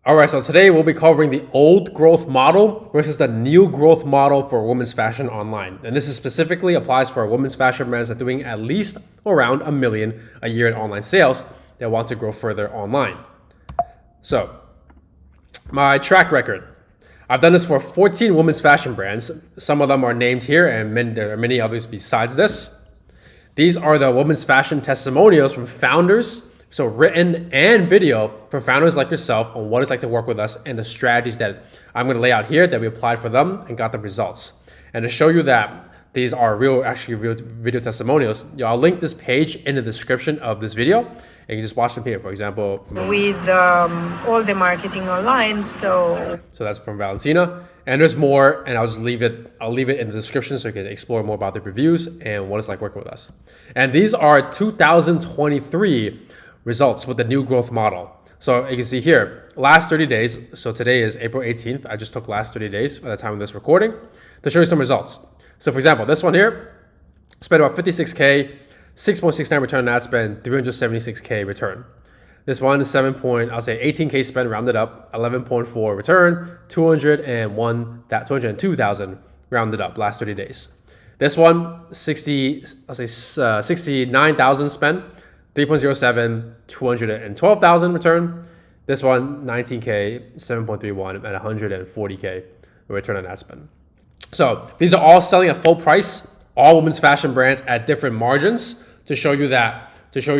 All right, so today we'll be covering the old growth model versus the new growth model for women's fashion online. And this is specifically applies for women's fashion brands that are doing at least around $1 million a year in online sales that want to grow further online. So, my track record. I've done this for 14 women's fashion brands. Some of them are named here, and there are many others besides this. These are the women's fashion testimonials from founders, so written and video for founders like yourself on what it's like to work with us and the strategies that I'm going to lay out here that we applied for them and got the results. And to show you that these are real video testimonials, I'll link this page in the description of this video, and you just watch them here. For example, with all the marketing online. So that's from Valentina, and there's more, and I'll leave it in the description so you can explore more about the reviews and what it's like working with us. And these are 2023 results with the new growth model. So you can see here, last 30 days, so today is April 18th. I just took last 30 days at the time of this recording to show you some results. So for example, this one here, spent about 56K, 6.69 return on ad spend, 376K return. This one is 18K spend rounded up, 11.4 return, 202,000 rounded up last 30 days. This one, 69,000 spend, 3.07, 212,000 return. This one, 19K, 7.31, and 140K return on ad spend. So these are all selling at full price, all women's fashion brands at different margins to show you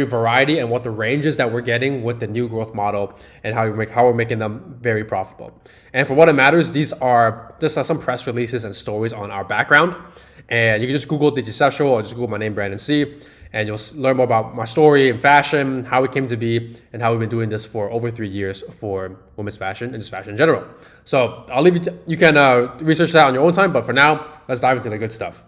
variety and what the range is that we're getting with the new growth model and how we're making them very profitable. And for what it matters, these are just some press releases and stories on our background. And you can just Google Digiceptual or just Google my name, Brandon C, and you'll learn more about my story and fashion, how it came to be, and how we've been doing this for over 3 years for women's fashion and just fashion in general. So I'll leave you can research that on your own time, but for now, let's dive into the good stuff.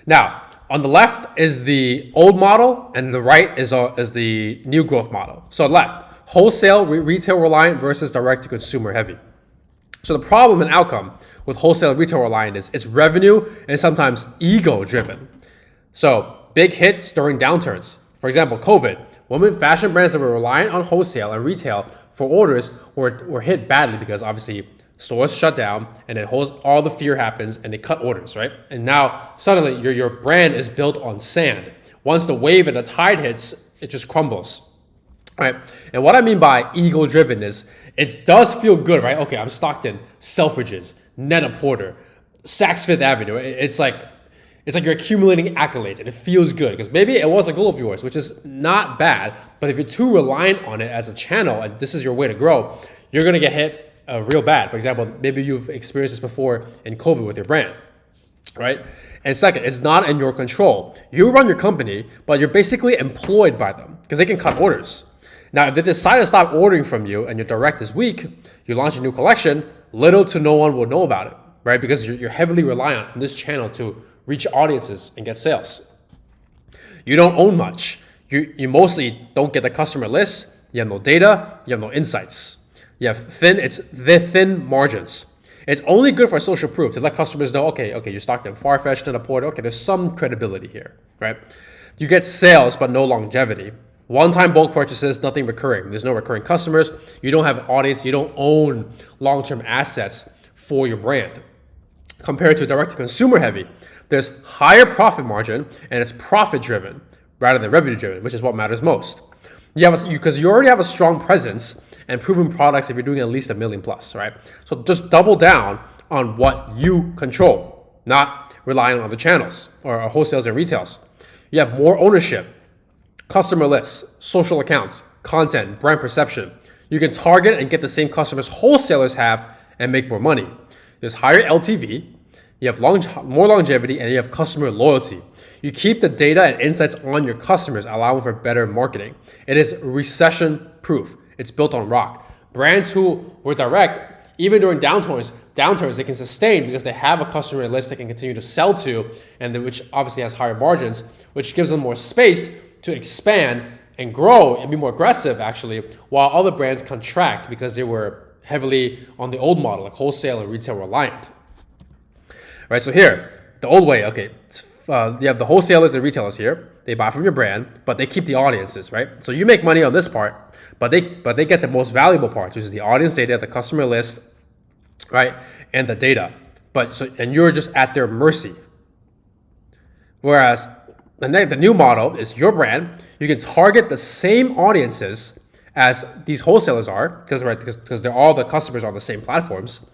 Now, on the left is the old model, and the right is the new growth model. So left, wholesale, retail reliant versus direct to consumer heavy. So the problem and outcome with wholesale retail reliant is it's revenue and sometimes ego driven. So big hits during downturns. For example, COVID. Women fashion brands that were reliant on wholesale and retail for orders were hit badly because obviously stores shut down and then all the fear happens and they cut orders, right? And now suddenly your brand is built on sand. Once the wave and the tide hits, it just crumbles, right? And what I mean by ego driven is it does feel good, right? Okay, I'm Stockton, Selfridges, Net-a-Porter, Saks Fifth Avenue. It's like you're accumulating accolades and it feels good because maybe it was a goal of yours, which is not bad. But if you're too reliant on it as a channel and this is your way to grow, you're going to get hit real bad. For example, maybe you've experienced this before in COVID with your brand, right? And second, it's not in your control. You run your company, but you're basically employed by them because they can cut orders. Now, if they decide to stop ordering from you and your direct is weak, you launch a new collection, little to no one will know about it, right? Because you're heavily reliant on this channel to reach audiences and get sales. You don't own much. You mostly don't get the customer list. You have no data. You have no insights. You have thin margins. It's only good for social proof to let customers know, okay, you're stocked in Farfetch, Net-a-Porter. Okay, there's some credibility here, right? You get sales, but no longevity. One-time bulk purchases, nothing recurring. There's no recurring customers. You don't have an audience. You don't own long-term assets for your brand. Compared to direct-to-consumer heavy, there's higher profit margin and it's profit driven rather than revenue driven, which is what matters most. Because you already have a strong presence and proven products if you're doing at least $1 million plus, right? So just double down on what you control, not relying on other channels or wholesales and retails. You have more ownership, customer lists, social accounts, content, brand perception. You can target and get the same customers wholesalers have and make more money. There's higher LTV. You have more longevity, and you have customer loyalty. You keep the data and insights on your customers, allowing for better marketing. It is recession-proof. It's built on rock. Brands who were direct, even during downturns, they can sustain because they have a customer list they can continue to sell to, and which obviously has higher margins, which gives them more space to expand and grow and be more aggressive, actually, while other brands contract because they were heavily on the old model, like wholesale and retail reliant. Right, so here, the old way, okay, you have the wholesalers and retailers here. they buy from your brand, but they keep the audiences, right? So you make money on this part, but they get the most valuable parts, which is the audience data, the customer list, right, and the data. And you're just at their mercy. Whereas the new model is your brand. You can target the same audiences as these wholesalers are, because they're all the customers on the same platforms,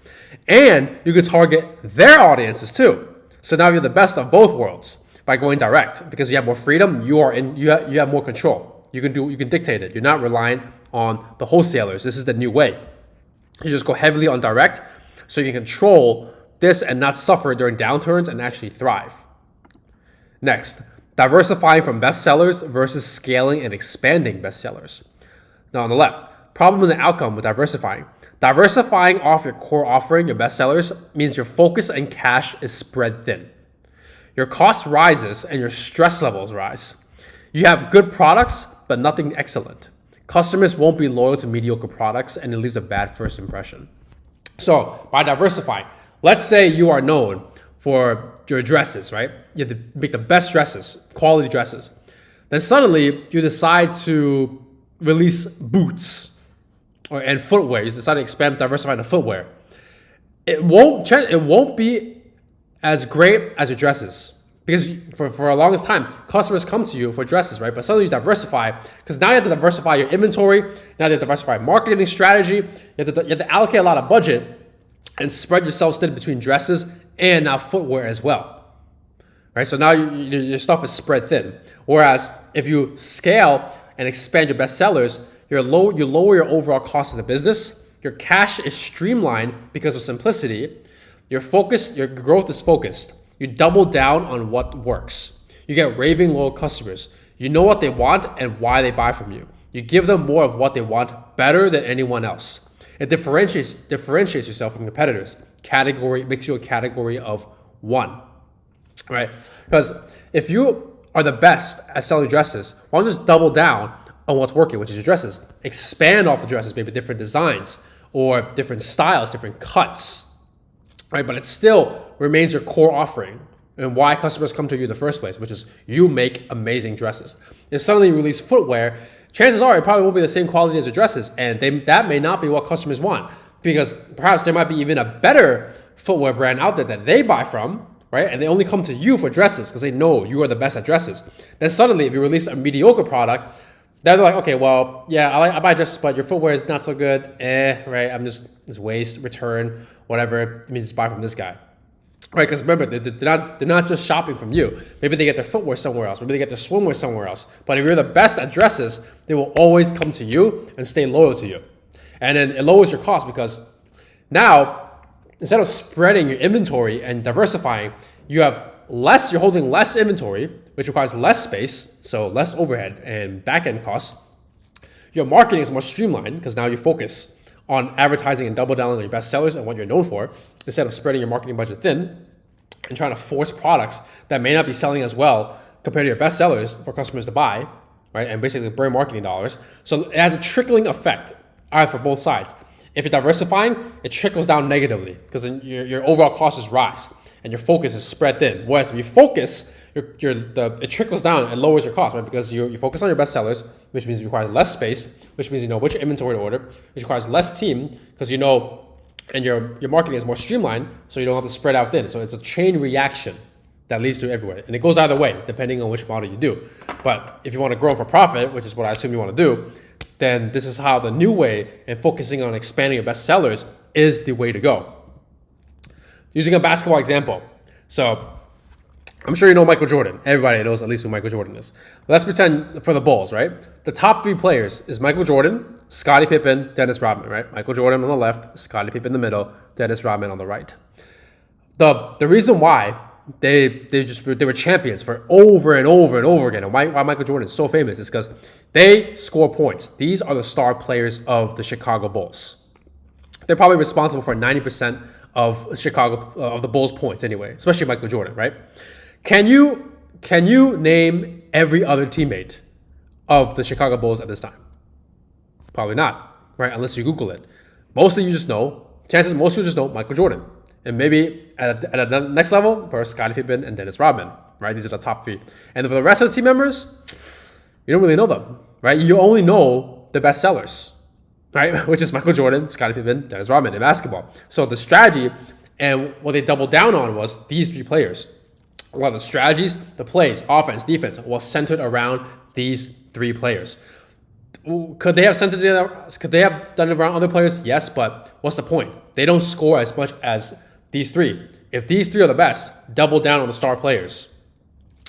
and you can target their audiences too. So now you're the best of both worlds by going direct, because you have more freedom. You have more control. You can dictate it. You're not reliant on the wholesalers. This is the new way. You just go heavily on direct, so you can control this and not suffer during downturns and actually thrive. Next, diversifying from bestsellers versus scaling and expanding bestsellers. Now on the left, problem and the outcome with diversifying. Diversifying off your core offering, your bestsellers, means your focus and cash is spread thin. Your cost rises and your stress levels rise. You have good products, but nothing excellent. Customers won't be loyal to mediocre products, and it leaves a bad first impression. So by diversifying, let's say you are known for your dresses, right? You have to make the best dresses, quality dresses. Then suddenly you decide to release boots and footwear. You decide to expand, diversify into footwear. It won't be as great as your dresses, because for a longest time, customers come to you for dresses, right? But suddenly you diversify, because now you have to diversify your inventory. Now you have to diversify marketing strategy. You have to allocate a lot of budget and spread yourself thin between dresses and now footwear as well, right? So now your stuff is spread thin. Whereas if you scale and expand your bestsellers, you lower your overall cost of the business. Your cash is streamlined because of simplicity. Your growth is focused. You double down on what works. You get raving loyal customers. You know what they want and why they buy from you. You give them more of what they want better than anyone else. It differentiates yourself from competitors. Makes you a category of one, right? Because if you are the best at selling dresses, why don't you just double down on what's working, which is your dresses. Expand off the dresses, maybe different designs or different styles, different cuts, right? But it still remains your core offering and why customers come to you in the first place, which is you make amazing dresses. If suddenly you release footwear, chances are it probably won't be the same quality as your dresses, and that may not be what customers want, because perhaps there might be even a better footwear brand out there that they buy from, right? And they only come to you for dresses because they know you are the best at dresses. Then suddenly, if you release a mediocre product, they're like, okay, well, yeah, I buy dresses, but your footwear is not so good. Right? It's waste, return, whatever. Let me just buy from this guy. Right, because remember, they're not just shopping from you. Maybe they get their footwear somewhere else. Maybe they get their swimwear somewhere else. But if you're the best at dresses, they will always come to you and stay loyal to you. And then it lowers your cost, because now, instead of spreading your inventory and diversifying, you're holding less inventory, which requires less space, so less overhead and back-end costs. Your marketing is more streamlined, because now you focus on advertising and double down on your best sellers and what you're known for, instead of spreading your marketing budget thin and trying to force products that may not be selling as well compared to your best sellers for customers to buy, right? And basically burn marketing dollars. So it has a trickling effect for both sides. If you're diversifying, it trickles down negatively, because then your overall costs rise and your focus is spread thin. Whereas if you focus, it trickles down and lowers your cost, right? Because you focus on your best sellers, which means it requires less space, which means you know which inventory to order, which requires less team, because you know, and your marketing is more streamlined, so you don't have to spread out thin. So it's a chain reaction that leads to everywhere. And it goes either way, depending on which model you do. But if you want to grow for profit, which is what I assume you want to do, then this is how the new way, and focusing on expanding your best sellers, is the way to go. Using a basketball example. So I'm sure you know Michael Jordan. Everybody knows at least who Michael Jordan is. Let's pretend for the Bulls, right? The top three players is Michael Jordan, Scottie Pippen, Dennis Rodman, right? Michael Jordan on the left, Scottie Pippen in the middle, Dennis Rodman on the right. The reason why they were champions for over and over and over again, and why Michael Jordan is so famous, is because they score points. These are the star players of the Chicago Bulls. They're probably responsible for 90% of the Bulls' points anyway, especially Michael Jordan, right? Can you name every other teammate of the Chicago Bulls at this time? Probably not, right? Unless you Google it. Most of you just know Michael Jordan. And maybe at the next level, for Scottie Pippen and Dennis Rodman, right? These are the top 3. And for the rest of the team members, you don't really know them, right? You only know the best sellers, right? Which is Michael Jordan, Scottie Pippen, Dennis Rodman in basketball. So the strategy and what they doubled down on was these 3 players. A lot of the strategies, the plays, offense, defense, was centered around these 3 players. Could they have centered it? Could they have done it around other players? Yes, but what's the point? They don't score as much as these 3. If these 3 are the best, double down on the star players.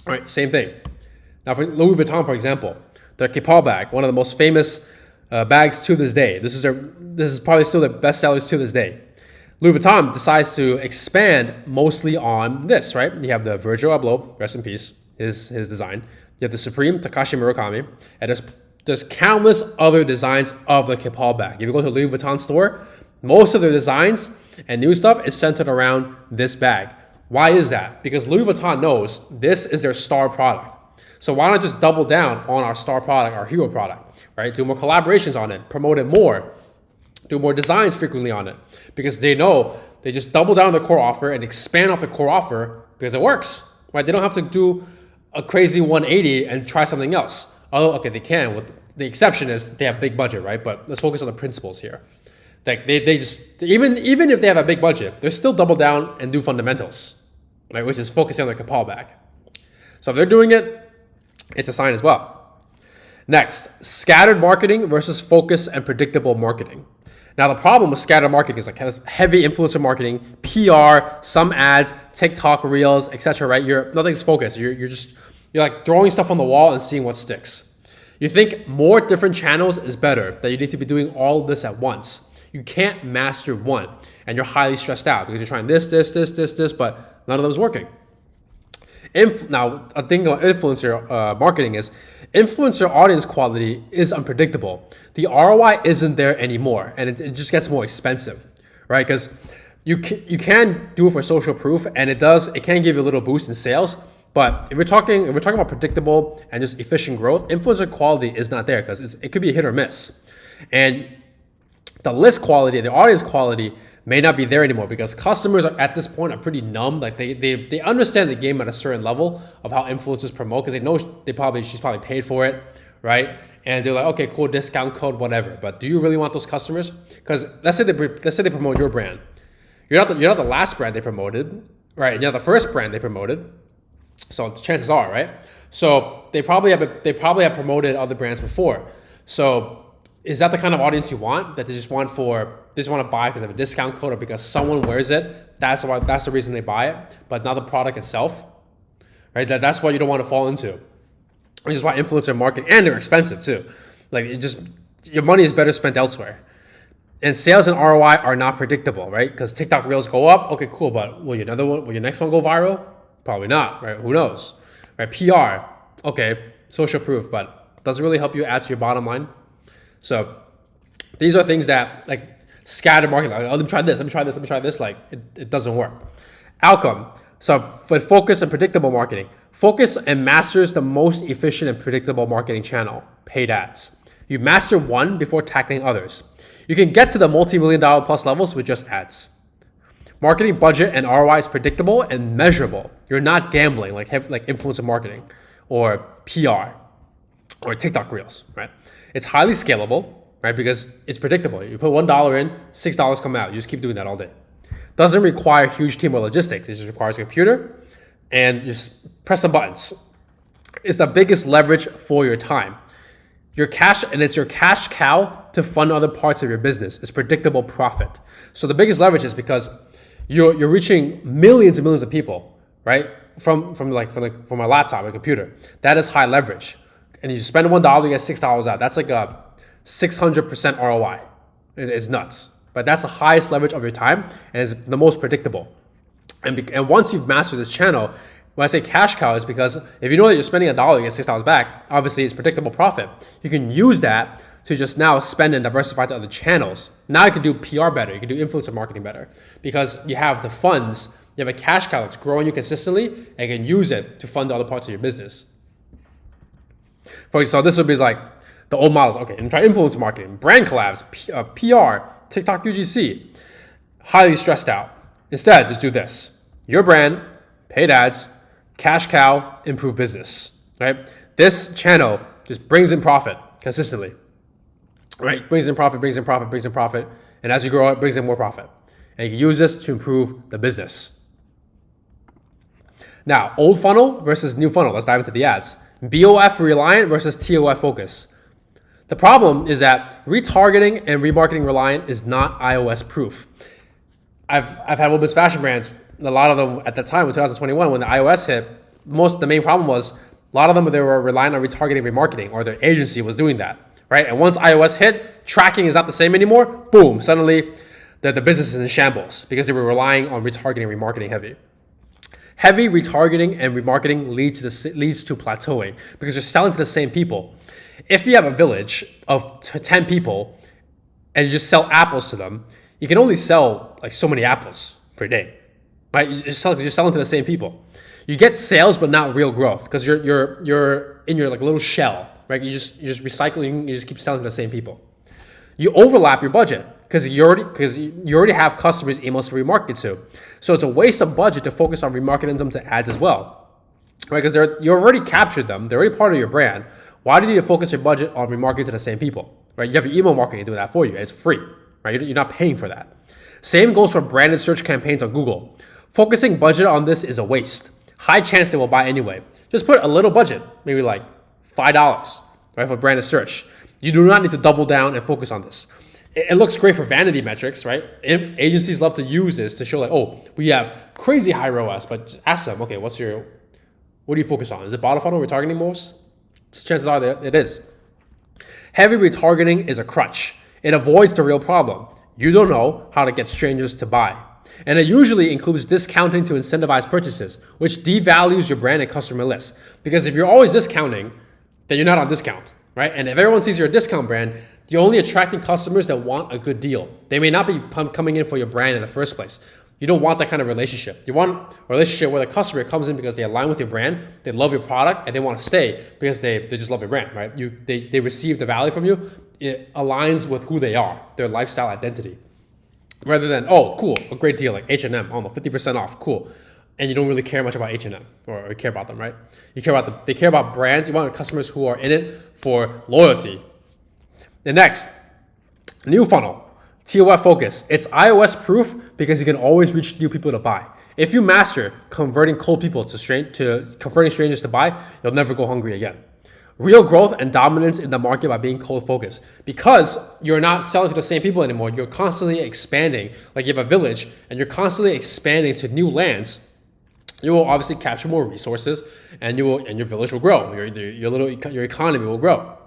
All right, same thing. Now for Louis Vuitton, for example, their Keepall bag, one of the most famous bags to this day. This is probably still the best sellers to this day. Louis Vuitton decides to expand mostly on this, right? You have the Virgil Abloh, rest in peace, his design. You have the Supreme Takashi Murakami, and there's countless other designs of the Keepall bag. If you go to a Louis Vuitton store, most of their designs and new stuff is centered around this bag. Why is that? Because Louis Vuitton knows this is their star product. So why not just double down on our star product, our hero product, right? Do more collaborations on it, promote it more, do more designs frequently on it, because they know they just double down on the core offer and expand off the core offer because it works, right? They don't have to do a crazy 180 and try something else. Although, okay, they can. With the exception is they have big budget, right? But let's focus on the principles here. Like they just even if they have a big budget, they still double down and do fundamentals, right? Which is focusing on the Keepall bag. So if they're doing it, it's a sign as well. Next, scattered marketing versus focus and predictable marketing. Now, the problem with scattered marketing is like heavy influencer marketing, PR, some ads, TikTok reels, etc. Right? Nothing's focused. You're like throwing stuff on the wall and seeing what sticks. You think more different channels is better, that you need to be doing all of this at once. You can't master one, and you're highly stressed out because you're trying this, but none of them is working. Now, a thing about influencer marketing is influencer audience quality is unpredictable. The ROI isn't there anymore, and it just gets more expensive, right? Because you can do it for social proof, and it can give you a little boost in sales. But if we're talking about predictable and just efficient growth, influencer quality is not there because it could be a hit or miss, and the list quality, the audience quality may not be there anymore because customers at this point are pretty numb. Like they understand the game at a certain level of how influencers promote because they know she's probably paid for it, right? And they're like, okay, cool, discount code, whatever. But do you really want those customers? Because let's say they promote your brand. You're not the last brand they promoted, right? You're not the first brand they promoted. So chances are, right? So they probably have promoted other brands before. So is that the kind of audience you want, that they just want to buy because of a discount code or because someone wears it? That's the reason they buy it, but not the product itself, right? That's what you don't want to fall into. Which is why influencer marketing, and they're expensive too. Like your money is better spent elsewhere. And sales and ROI are not predictable, right? Because TikTok reels go up, okay, cool, but will your next one go viral? Probably not, right? Who knows, right? PR, okay, social proof, but does it really help you add to your bottom line? So these are things that like scattered marketing, like, oh, let me try this. Like it doesn't work. Outcome. So for focus and predictable marketing, focus and masters the most efficient and predictable marketing channel, paid ads. You master one before tackling others. You can get to the multi-million-dollar plus levels with just ads. Marketing budget and ROI is predictable and measurable. You're not gambling like influencer marketing or PR or TikTok reels, right? It's highly scalable, right? Because it's predictable. You put $1 in, $6 come out. You just keep doing that all day. Doesn't require huge team or logistics. It just requires a computer and just press some buttons. It's the biggest leverage for your time. It's your cash cow to fund other parts of your business. It's predictable profit. So the biggest leverage is because you're reaching millions and millions of people, right? From a laptop, a computer. That is high leverage. And you spend $1, you get $6 out. That's like a 600% ROI. It's nuts. But that's the highest leverage of your time and is the most predictable. And once you've mastered this channel, when I say cash cow, it's because if you know that you're spending $1, you get $6 back, obviously it's predictable profit. You can use that to just now spend and diversify to other channels. Now you can do PR better. You can do influencer marketing better because you have the funds. You have a cash cow that's growing you consistently and you can use it to fund other parts of your business. So this would be like the old models. Okay, and try influencer marketing, brand collabs, PR, TikTok UGC. Highly stressed out. Instead, just do this. Your brand, paid ads, cash cow, improve business, right? This channel just brings in profit consistently, right? Brings in profit, brings in profit, brings in profit. And as you grow, it brings in more profit. And you can use this to improve the business. Now, old funnel versus new funnel. Let's dive into the ads. BOF Reliant versus TOF Focus. The problem is that retargeting and remarketing Reliant is not iOS proof. I've had women's fashion brands, a lot of them at that time in 2021 when the iOS hit, the main problem was a lot of them they were relying on retargeting and remarketing, or their agency was doing that, right? And once iOS hit, tracking is not the same anymore. Boom, suddenly the business is in shambles because they were relying on retargeting and remarketing heavy. Heavy retargeting and remarketing leads to plateauing because you're selling to the same people. If you have a village of 10 people and you just sell apples to them, you can only sell like so many apples per day, right? You're selling to the same people. You get sales, but not real growth because you're in your like little shell, right? You're just recycling. You just keep selling to the same people. You overlap your budget because you already have customers' emails to remarket to. So it's a waste of budget to focus on remarketing them to ads as well, right? Because you already captured them. They're already part of your brand. Why do you need to focus your budget on remarketing to the same people, right? You have your email marketing doing that for you. It's free, right? You're not paying for that. Same goes for branded search campaigns on Google. Focusing budget on this is a waste. High chance they will buy anyway. Just put a little budget, maybe like $5, right, for branded search. You do not need to double down and focus on this. It looks great for vanity metrics, right? Agencies love to use this to show like, oh, we have crazy high ROAS, but ask them, okay, what do you focus on? Is it bottom funnel retargeting most? Chances are that it is. Heavy retargeting is a crutch. It avoids the real problem. You don't know how to get strangers to buy. And it usually includes discounting to incentivize purchases, which devalues your brand and customer list. Because if you're always discounting, then you're not on discount, right? And if everyone sees you're a discount brand, you're only attracting customers that want a good deal. They may not be coming in for your brand in the first place. You don't want that kind of relationship. You want a relationship where the customer comes in because they align with your brand, they love your product, and they want to stay because they just love your brand, right? They receive the value from you. It aligns with who they are, their lifestyle identity. Rather than, oh, cool, a great deal, like H&M, I don't know, 50% off, cool. And you don't really care much about H&M or care about them, right? They care about brands. You want customers who are in it for loyalty. The next, new funnel, TOF Focus. It's iOS proof because you can always reach new people to buy. If you master converting cold people to converting strangers to buy, you'll never go hungry again. Real growth and dominance in the market by being cold focused. Because you're not selling to the same people anymore, you're constantly expanding. Like you have a village and you're constantly expanding to new lands. You will obviously capture more resources, and your village will grow. Your economy will grow.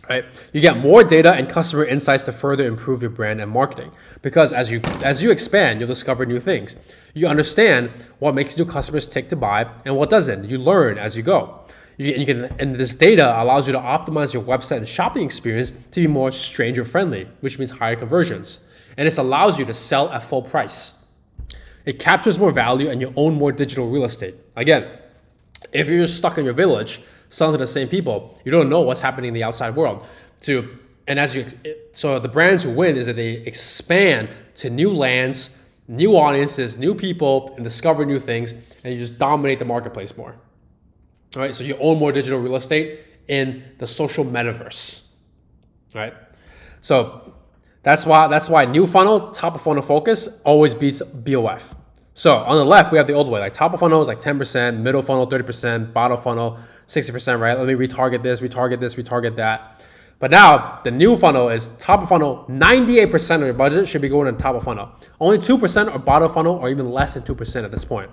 Right? You get more data and customer insights to further improve your brand and marketing. Because as you expand, you'll discover new things. You understand what makes new customers tick to buy and what doesn't. You learn as you go. And this data allows you to optimize your website and shopping experience to be more stranger friendly, which means higher conversions. And this allows you to sell at full price. It captures more value and you own more digital real estate. Again, if you're stuck in your village, selling to the same people, you don't know what's happening in the outside world. So the brands who win is that they expand to new lands, new audiences, new people, and discover new things, and you just dominate the marketplace more. All right, so you own more digital real estate in the social metaverse. All right, so that's why new funnel, top of funnel focus always beats BOF. So on the left, we have the old way, like top of funnel is like 10%, middle funnel 30%, bottom funnel 60%, right? Let me retarget this, retarget that. But now the new funnel is top of funnel, 98% of your budget should be going in top of funnel. Only 2% are bottom funnel or even less than 2% at this point.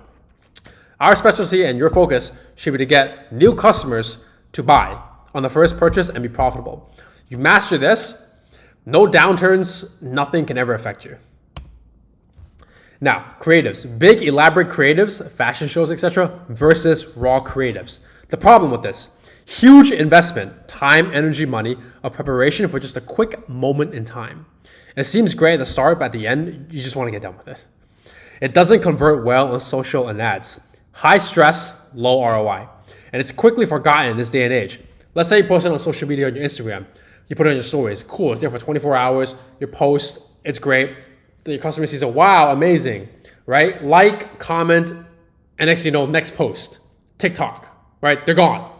Our specialty and your focus should be to get new customers to buy on the first purchase and be profitable. You master this, no downturns, nothing can ever affect you. Now, creatives, big elaborate creatives, fashion shows, etc. versus raw creatives. The problem with this, huge investment, time, energy, money of preparation for just a quick moment in time. It seems great at the start, but at the end, you just want to get done with it. It doesn't convert well on social and ads. High stress, low ROI. And it's quickly forgotten in this day and age. Let's say you post it on social media on your Instagram. You put it on your stories. Cool, it's there for 24 hours. You post, it's great. Your customer sees it, wow, amazing, right? Like, comment, and next post. TikTok, right? They're gone.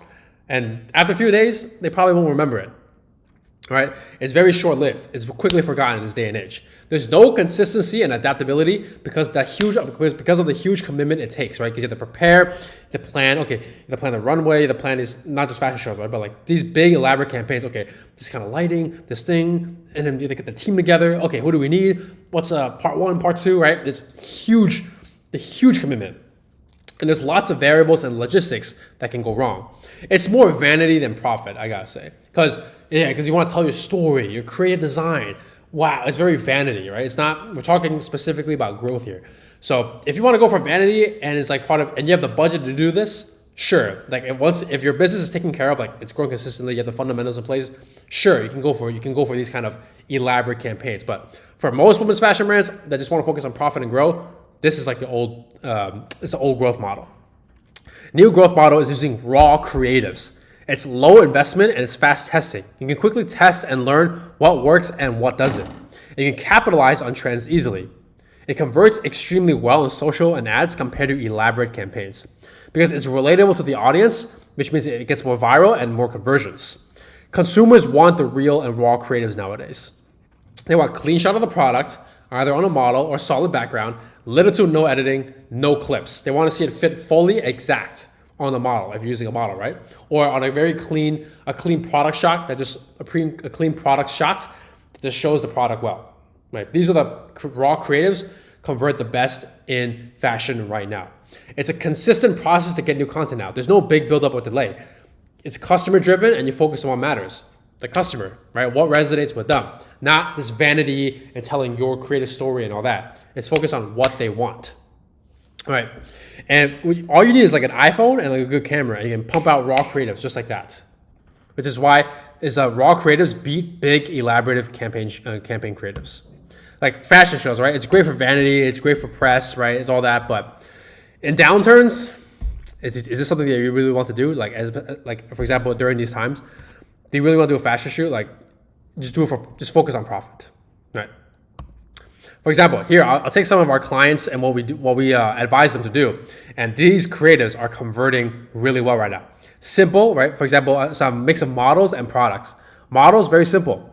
And after a few days, they probably won't remember it, right? It's very short-lived. It's quickly forgotten in this day and age. There's no consistency and adaptability because of the huge commitment it takes, right? You have to prepare, you have to plan. Okay, you have to plan the runway. The plan is not just fashion shows, right? But like these big elaborate campaigns. Okay, this kind of lighting, this thing, and then you get the team together. Okay, who do we need? What's part one, part two, right? It's huge, the huge commitment. And there's lots of variables and logistics that can go wrong. It's more vanity than profit, I gotta say. Because you want to tell your story, your creative design. Wow, it's very vanity, right? It's not, we're talking specifically about growth here. So if you want to go for vanity and it's like and you have the budget to do this, sure. Like if your business is taken care of, like it's growing consistently, you have the fundamentals in place, sure, you can go for these kind of elaborate campaigns. But for most women's fashion brands that just want to focus on profit and grow, this is like it's the old growth model. New growth model is using raw creatives. It's low investment and it's fast testing. You can quickly test and learn what works and what doesn't. And you can capitalize on trends easily. It converts extremely well in social and ads compared to elaborate campaigns because it's relatable to the audience, which means it gets more viral and more conversions. Consumers want the real and raw creatives nowadays. They want a clean shot of the product, either on a model or solid background, little to no editing, no clips. They want to see it fit fully exact on the model if you're using a model, right? Or on a very clean product shot that just a clean product shot that just shows the product well, right? These are the raw creatives convert the best in fashion right now. It's a consistent process to get new content out. There's no big buildup or delay. It's customer driven and you focus on what matters. The customer, right? What resonates with them, not this vanity and telling your creative story and all that. It's focused on what they want. All right, and all you need is like an iPhone and like a good camera. You can pump out raw creatives just like that, which is why raw creatives beat big elaborative campaign creatives, like fashion shows. Right, it's great for vanity, it's great for press, right? It's all that, but in downturns, is this something that you really want to do? Like for example, during these times, do you really want to do a fashion shoot? Like, just focus on profit, right? For example, here I'll take some of our clients and what we advise them to do, and these creatives are converting really well right now. Simple, right? For example, some mix of models and products. Models, very simple.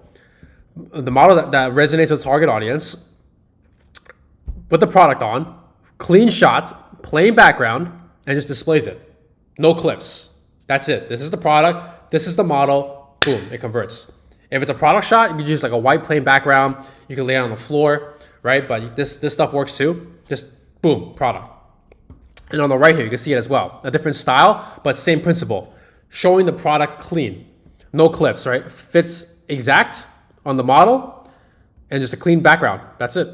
The model that resonates with the target audience, put the product on, clean shots, plain background, and just displays it. No clips. That's it. This is the product. This is the model. Boom, it converts. If it's a product shot, you can use like a white plain background. You can lay it on the floor, right? But this stuff works too. Just boom, product. And on the right here, you can see it as well. A different style, but same principle. Showing the product clean. No clips, right? Fits exact on the model and just a clean background. That's it.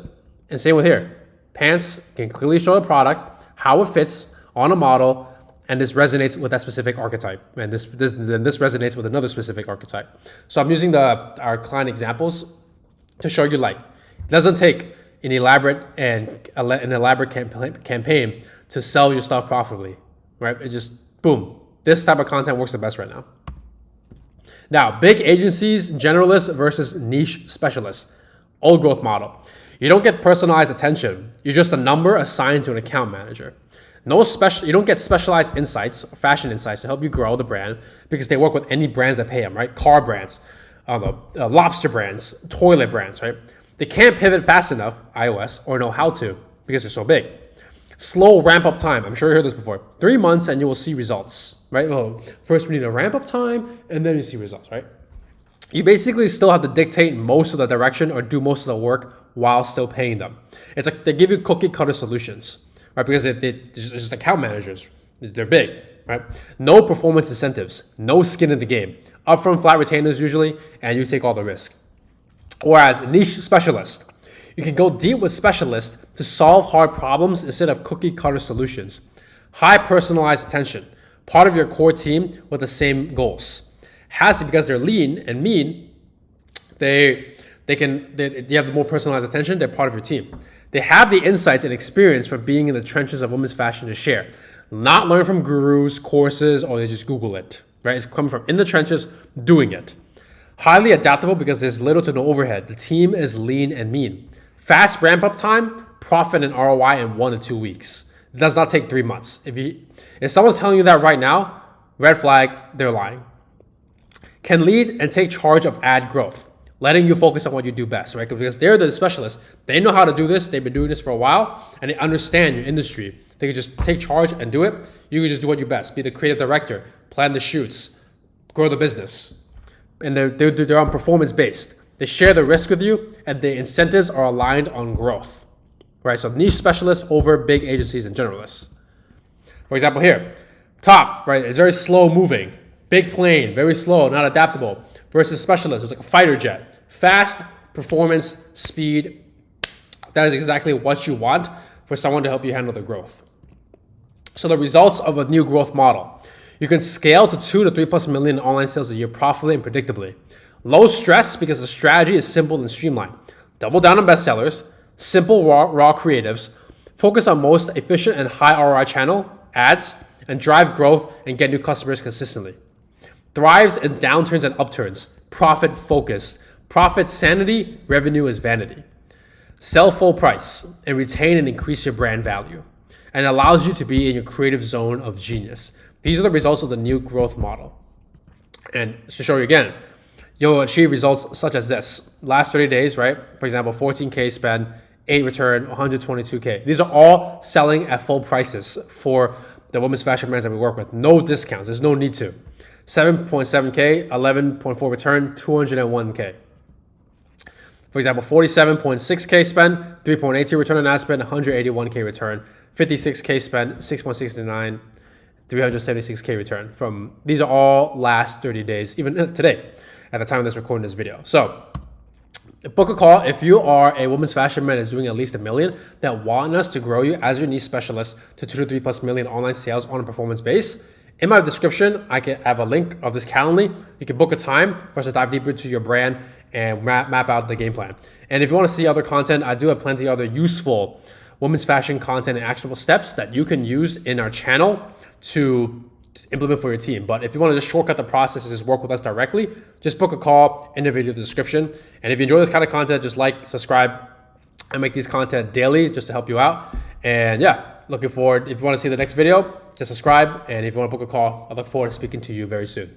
And same with here. Pants can clearly show the product, how it fits on a model, and this resonates with that specific archetype. And this resonates with another specific archetype. So I'm using our client examples to show you like, it doesn't take an elaborate campaign to sell your stuff profitably, right? It just, boom. This type of content works the best right now. Now, big agencies, generalists versus niche specialists. Old growth model. You don't get personalized attention. You're just a number assigned to an account manager. You don't get specialized insights, fashion insights to help you grow the brand because they work with any brands that pay them, right? Car brands, lobster brands, toilet brands, right? They can't pivot fast enough, iOS, or know how to because they're so big. Slow ramp up time. I'm sure you heard this before. 3 months and you will see results, right? Well, first we need a ramp up time and then you see results, right? You basically still have to dictate most of the direction or do most of the work while still paying them. It's like they give you cookie cutter solutions, right? Because they're just account managers. They're big, right? No performance incentives, no skin in the game. Upfront flat retainers usually, and you take all the risk. Whereas niche specialist, you can go deep with specialists to solve hard problems instead of cookie cutter solutions. High personalized attention, part of your core team with the same goals. Has to, because they're lean and mean, they have the more personalized attention, they're part of your team. They have the insights and experience from being in the trenches of women's fashion to share. Not learn from gurus, courses, or they just Google it, right? It's coming from in the trenches, doing it. Highly adaptable because there's little to no overhead. The team is lean and mean. Fast ramp up time, profit and ROI in 1 to 2 weeks. It does not take 3 months. If someone's telling you that right now, red flag, they're lying. Can lead and take charge of ad growth, letting you focus on what you do best, right? Because they're the specialists. They know how to do this. They've been doing this for a while, and they understand your industry. They can just take charge and do it. You can just do what you best. Be the creative director, plan the shoots, grow the business. And they're on performance based. They share the risk with you, and the incentives are aligned on growth, right? So niche specialists over big agencies and generalists. For example, here, top, right? It's very slow moving. Big plane, very slow, not adaptable, versus specialist. It's like a fighter jet. Fast, performance, speed. That is exactly what you want for someone to help you handle the growth. So the results of a new growth model. You can scale to 2 to 3+ million in online sales a year profitably and predictably. Low stress because the strategy is simple and streamlined. Double down on bestsellers, simple raw creatives, focus on most efficient and high ROI channel, ads, and drive growth and get new customers consistently. Thrives in downturns and upturns, profit focused, profit sanity, revenue is vanity. Sell full price and retain and increase your brand value, and allows you to be in your creative zone of genius. These are the results of the new growth model. And to show you again, you'll achieve results such as this. Last 30 days, right? For example, 14K spend, 8 return, 122K. These are all selling at full prices for the women's fashion brands that we work with. No discounts, there's no need to. 7.7K, 11.4 return, 201K. For example, 47.6K spend, 3.82 return on ad spend, 181K return. 56K spend, 6.69, 376K return. From these are all last 30 days, even today, at the time of this recording this video. So book a call if you are a women's fashion brand that's doing at least $1 million that want us to grow you as your niche specialist to 2 to 3+ million online sales on a performance base. In my description, I can have a link of this Calendly. You can book a time for us to dive deeper into your brand and map out the game plan. And if you want to see other content, I do have plenty of other useful women's fashion content and actionable steps that you can use in our channel to implement for your team. But if you want to just shortcut the process and just work with us directly, just book a call in the video description. And if you enjoy this kind of content, just like, subscribe. I make these content daily just to help you out. And yeah, looking forward. If you want to see the next video, just subscribe. And if you want to book a call, I look forward to speaking to you very soon.